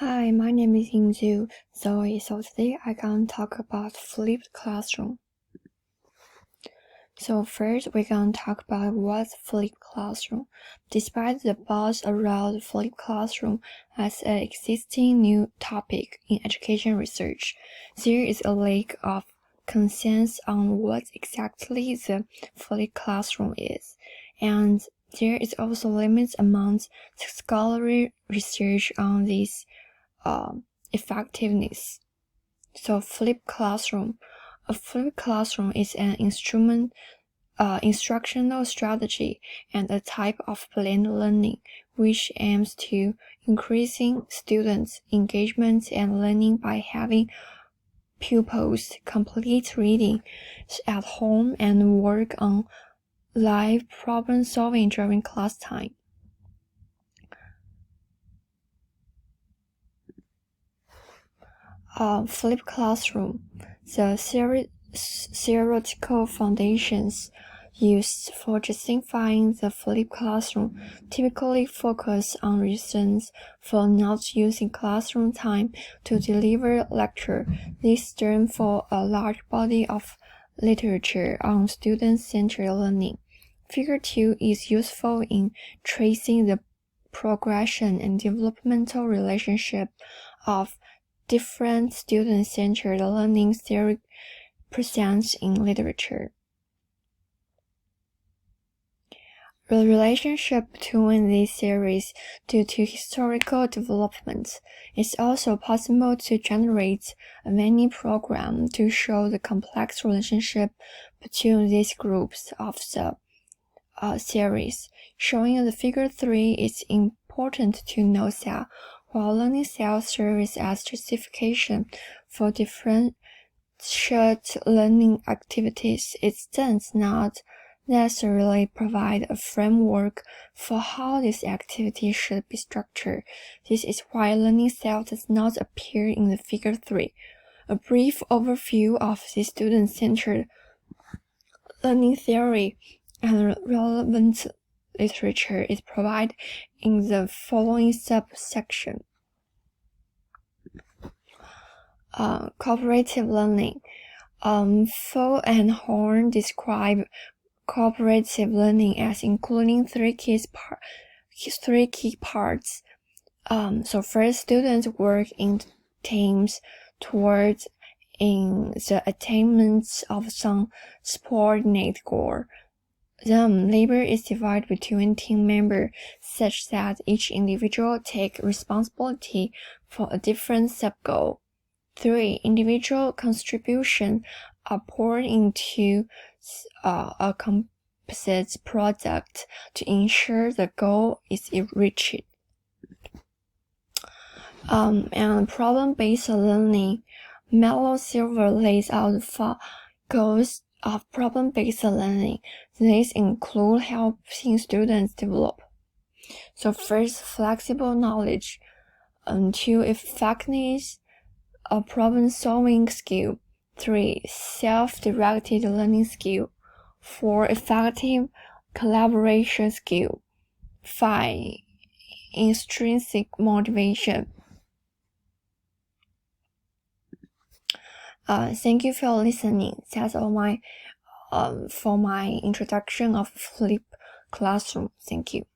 Hi, my name is Yingju Zoe. So today I gonna talk about flipped classroom. So first we're gonna talk about what's flipped classroom. Despite the buzz around flipped classroom as an existing new topic in education research, there is a lack of consensus on what exactly the flipped classroom is, and there is also limits among scholarly research on this effectiveness. So flipped classroom. A flipped classroom is an instructional strategy and a type of blended learning which aims to increasing students' engagement and learning by having pupils complete reading at home and work on live problem solving during class time. Flipped classroom. The theoretical foundations used for justifying the flipped classroom typically focus on reasons for not using classroom time to deliver lecture. This stems from a large body of literature on student-centered learning. Figure 2 is useful in tracing the progression and developmental relationship of different student-centered learning theory present in literature. The relationship between these theories due to historical development is also possible to generate a many program to show the complex relationship between these groups of the theories. Showing the figure 3, it's important to note that while learning style serves as justification for different learning activities, it does not necessarily provide a framework for how this activity should be structured. This is why learning style does not appear in the figure 3. A brief overview of the student-centered learning theory and relevant literature is provided in the following subsection. Cooperative learning. Faux and Horn describe cooperative learning as including three key parts. So first, students work in teams towards in the attainment of some subordinate goal. Then, labor is divided between team members such that each individual takes responsibility for a different sub-goal. 3. Individual contributions are poured into a composite product to ensure the goal is reached. And problem-based learning. Mello Silver lays out 4 goals of problem-based learning. These include helping students develop. So first, flexible knowledge. 2. Effectiveness, a problem-solving skill. 3. Self-directed learning skill. 4. Effective collaboration skill. 5. Intrinsic motivation. Thank you for listening. That's all for my introduction of flipped classroom. Thank you.